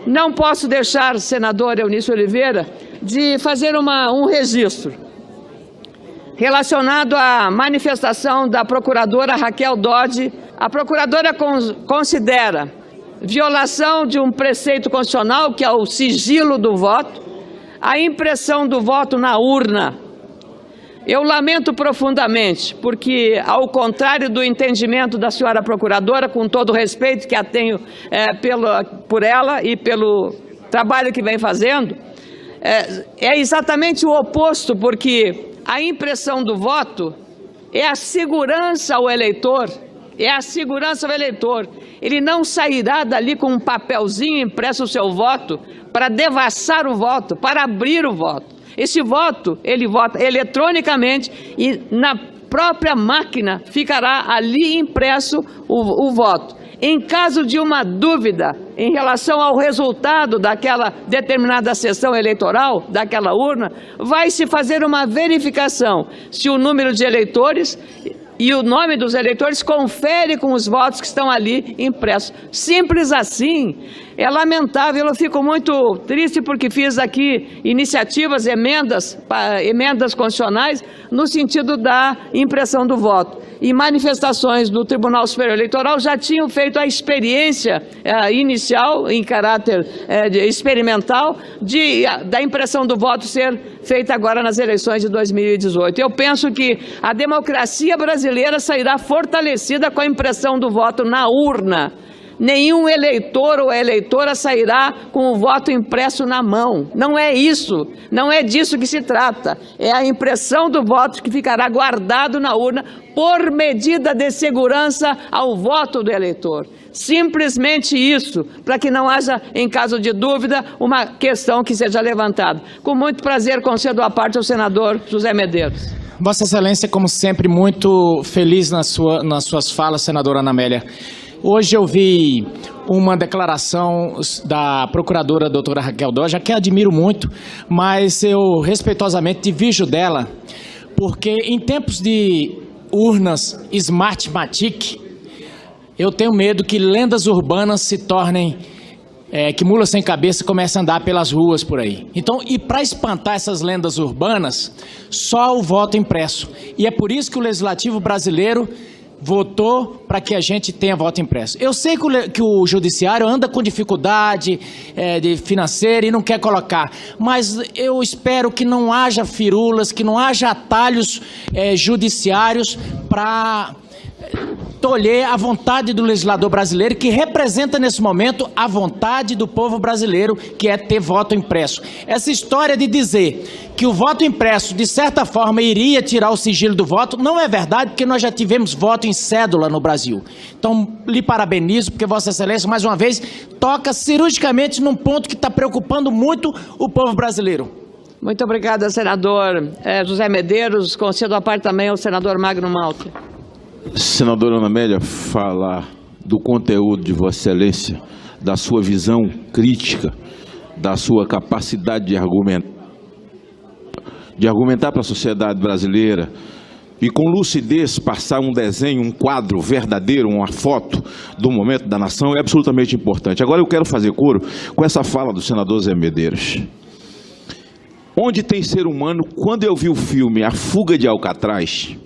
Não posso deixar, senador Eunice Oliveira, de fazer um registro relacionado à manifestação da procuradora Raquel Dodge. A procuradora considera violação de um preceito constitucional, que é o sigilo do voto, a impressão do voto na urna. Eu lamento profundamente, porque, ao contrário do entendimento da senhora procuradora, com todo o respeito que a tenho por ela e pelo trabalho que vem fazendo, é exatamente o oposto, porque a impressão do voto é a segurança ao eleitor, Ele não sairá dali com um papelzinho impresso o seu voto para devassar o voto, para abrir o voto. Esse voto, ele vota eletronicamente e na própria máquina ficará ali impresso o voto. Em caso de uma dúvida em relação ao resultado daquela determinada sessão eleitoral, daquela urna, vai se fazer uma verificação se o número de eleitores e o nome dos eleitores confere com os votos que estão ali impressos. Simples assim. É lamentável, eu fico muito triste porque fiz aqui iniciativas, emendas constitucionais no sentido da impressão do voto. E manifestações do Tribunal Superior Eleitoral já tinham feito a experiência inicial, em caráter experimental, da impressão do voto ser feita agora nas eleições de 2018. Eu penso que a democracia brasileira sairá fortalecida com a impressão do voto na urna. Nenhum eleitor ou eleitora sairá com o voto impresso na mão. Não é isso, não é disso que se trata. É a impressão do voto que ficará guardado na urna por medida de segurança ao voto do eleitor. Simplesmente isso, para que não haja, em caso de dúvida, uma questão que seja levantada. Com muito prazer, concedo a parte ao senador José Medeiros. Vossa Excelência, como sempre, muito feliz nas suas falas, senadora Ana Amélia. Hoje eu vi uma declaração da procuradora doutora Raquel Dodge, a quem admiro muito, mas eu respeitosamente divijo dela, porque em tempos de urnas Smartmatic, eu tenho medo que lendas urbanas se tornem, que mula sem cabeça comece a andar pelas ruas por aí. Então, e para espantar essas lendas urbanas, só o voto impresso. E é por isso que o Legislativo brasileiro votou para que a gente tenha voto impresso. Eu sei que o judiciário anda com dificuldade financeira e não quer colocar, mas eu espero que não haja firulas, que não haja atalhos judiciários para tolher a vontade do legislador brasileiro, que representa nesse momento a vontade do povo brasileiro, que é ter voto impresso. Essa história de dizer que o voto impresso, de certa forma, iria tirar o sigilo do voto, não é verdade, porque nós já tivemos voto em cédula no Brasil. Então, lhe parabenizo, porque Vossa Excelência, mais uma vez, toca cirurgicamente num ponto que está preocupando muito o povo brasileiro. Muito obrigada, senador José Medeiros. Concedo a parte também ao senador Magno Malta. Senadora Ana Amélia, falar do conteúdo de Vossa Excelência, da sua visão crítica, da sua capacidade de argumentar para a sociedade brasileira e com lucidez passar um desenho, um quadro verdadeiro, uma foto do momento da nação é absolutamente importante. Agora eu quero fazer coro com essa fala do senador Zé Medeiros. Onde tem ser humano, quando eu vi o filme A Fuga de Alcatraz,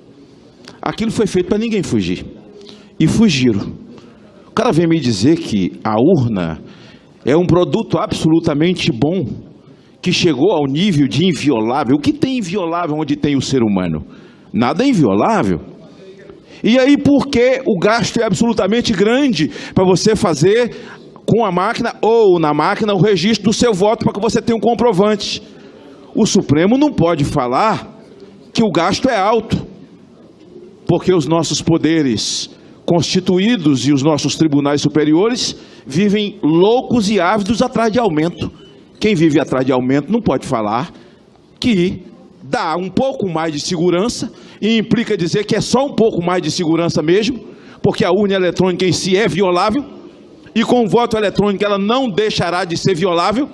aquilo foi feito para ninguém fugir. E fugiram. O cara vem me dizer que a urna é um produto absolutamente bom, que chegou ao nível de inviolável. O que tem inviolável onde tem o ser humano? Nada é inviolável. E aí por que o gasto é absolutamente grande para você fazer com a máquina ou na máquina o registro do seu voto para que você tenha um comprovante? O Supremo não pode falar que o gasto é alto, porque os nossos poderes constituídos e os nossos tribunais superiores vivem loucos e ávidos atrás de aumento. Quem vive atrás de aumento não pode falar que dá um pouco mais de segurança, e implica dizer que é só um pouco mais de segurança mesmo, porque a urna eletrônica em si é violável, e com o voto eletrônico ela não deixará de ser violável.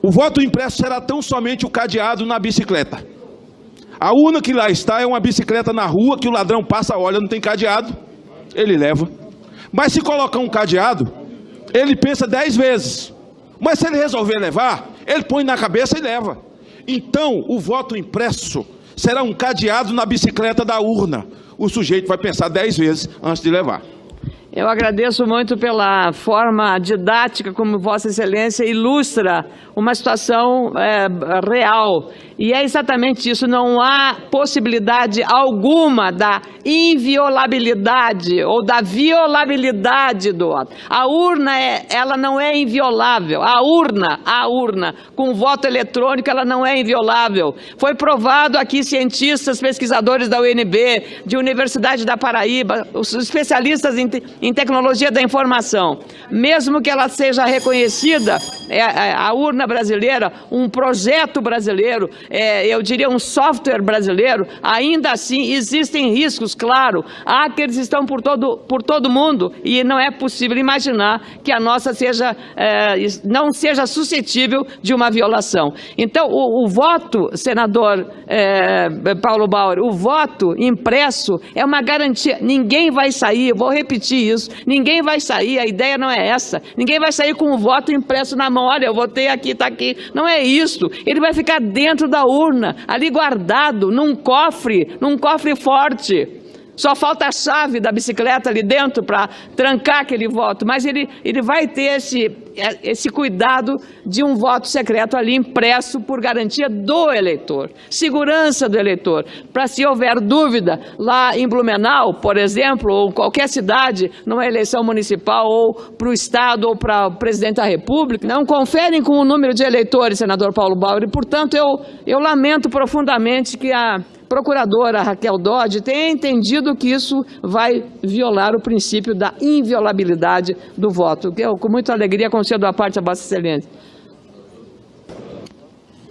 O voto impresso será tão somente o cadeado na bicicleta. A urna que lá está é uma bicicleta na rua que o ladrão passa, olha, não tem cadeado, ele leva. Mas se colocar um cadeado, ele pensa 10 vezes. Mas se ele resolver levar, ele põe na cabeça e leva. Então, o voto impresso será um cadeado na bicicleta da urna. O sujeito vai pensar 10 vezes antes de levar. Eu agradeço muito pela forma didática como Vossa Excelência ilustra uma situação real. E é exatamente isso, não há possibilidade alguma da inviolabilidade ou da violabilidade do voto. A urna, ela não é inviolável. A urna, com voto eletrônico, ela não é inviolável. Foi provado aqui, cientistas, pesquisadores da UNB, de Universidade da Paraíba, os especialistas em tecnologia da informação. Mesmo que ela seja reconhecida, a urna brasileira, um projeto brasileiro, eu diria um software brasileiro, ainda assim existem riscos, claro. Hackers estão por todo mundo e não é possível imaginar que a nossa não seja suscetível de uma violação. Então, o voto, senador Paulo Bauer, o voto impresso é uma garantia. Ninguém vai sair, eu vou repetir isso, ninguém vai sair, a ideia não é essa. Ninguém vai sair com o voto impresso na mão, olha, eu votei aqui, está aqui. Não é isso. Ele vai ficar dentro da urna, ali guardado, num cofre forte. Só falta a chave da bicicleta ali dentro para trancar aquele voto, mas ele vai ter esse cuidado de um voto secreto ali impresso por garantia do eleitor, segurança do eleitor, para se houver dúvida lá em Blumenau, por exemplo, ou qualquer cidade, numa eleição municipal ou para o Estado ou para o Presidente da República, não conferem com o número de eleitores, senador Paulo Bauer, e portanto eu lamento profundamente que a procuradora Raquel Dodge tenha entendido que isso vai violar o princípio da inviolabilidade do voto, que eu, com muita alegria, concedo a parte a Vossa Excelência.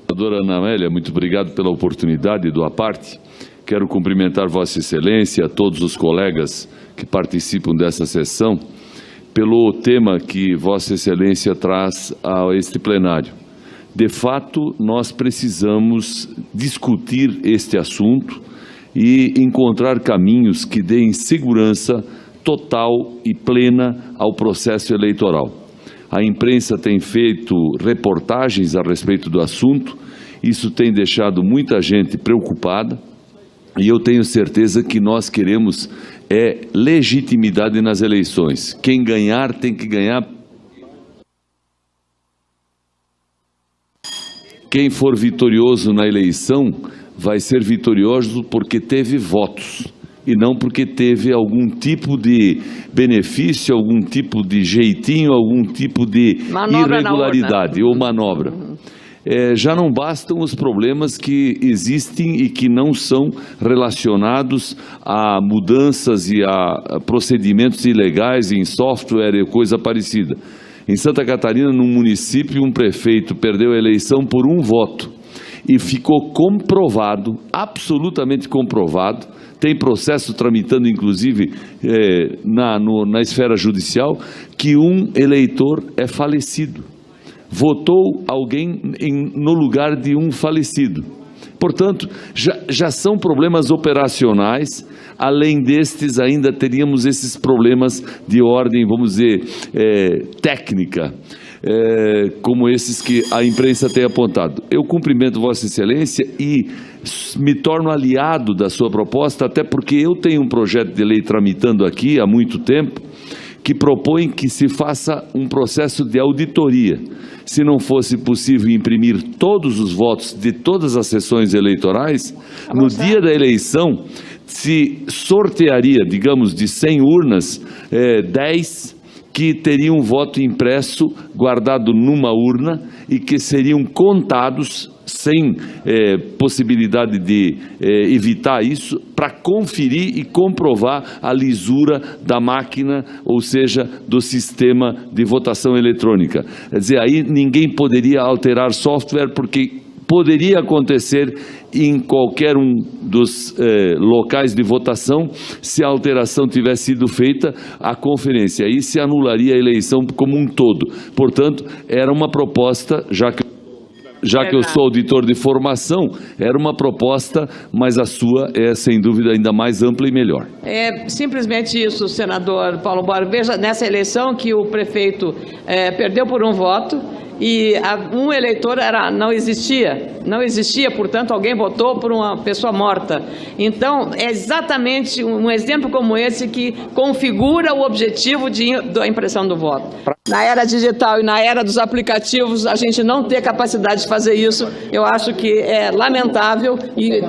Senadora Ana Amélia, muito obrigado pela oportunidade do aparte. Quero cumprimentar Vossa Excelência e a todos os colegas que participam dessa sessão pelo tema que Vossa Excelência traz a este plenário. De fato, nós precisamos discutir este assunto e encontrar caminhos que deem segurança total e plena ao processo eleitoral. A imprensa tem feito reportagens a respeito do assunto, isso tem deixado muita gente preocupada e eu tenho certeza que nós queremos legitimidade nas eleições. Quem ganhar tem que ganhar. Quem for vitorioso na eleição vai ser vitorioso porque teve votos e não porque teve algum tipo de benefício, algum tipo de jeitinho, algum tipo de irregularidade ou manobra. Já não bastam os problemas que existem e que não são relacionados a mudanças e a procedimentos ilegais em software e coisa parecida. Em Santa Catarina, num município, um prefeito perdeu a eleição por um voto e ficou comprovado, absolutamente comprovado, tem processo tramitando inclusive na esfera judicial, que um eleitor é falecido. Votou alguém no lugar de um falecido. Portanto, já são problemas operacionais. Além destes, ainda teríamos esses problemas de ordem, vamos dizer, técnica, como esses que a imprensa tem apontado. Eu cumprimento Vossa Excelência e me torno aliado da sua proposta, até porque eu tenho um projeto de lei tramitando aqui há muito tempo, que propõe que se faça um processo de auditoria. Se não fosse possível imprimir todos os votos de todas as sessões eleitorais, no dia da eleição se sortearia, digamos, de 100 urnas, 10 que teriam voto impresso guardado numa urna e que seriam contados sem possibilidade de evitar isso, para conferir e comprovar a lisura da máquina, ou seja, do sistema de votação eletrônica. Quer dizer, aí ninguém poderia alterar software, porque poderia acontecer em qualquer um dos locais de votação, se a alteração tivesse sido feita, a conferência, aí se anularia a eleição como um todo. Portanto, era uma proposta, já que já que eu sou auditor de formação, era uma proposta, mas a sua é, sem dúvida, ainda mais ampla e melhor. É simplesmente isso, senador Paulo Borer. Veja, nessa eleição que o prefeito perdeu por um voto e um eleitor não existia, portanto, alguém votou por uma pessoa morta. Então, é exatamente um exemplo como esse que configura o objetivo da impressão do voto. Na era digital e na era dos aplicativos, a gente não ter capacidade de fazer isso, eu acho que é lamentável e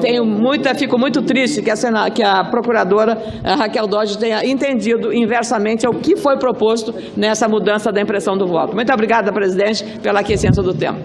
fico muito triste que a procuradora Raquel Dodge tenha entendido inversamente ao que foi proposto nessa mudança da impressão do voto. Muito obrigada, presidente, pela aquiescência do tempo.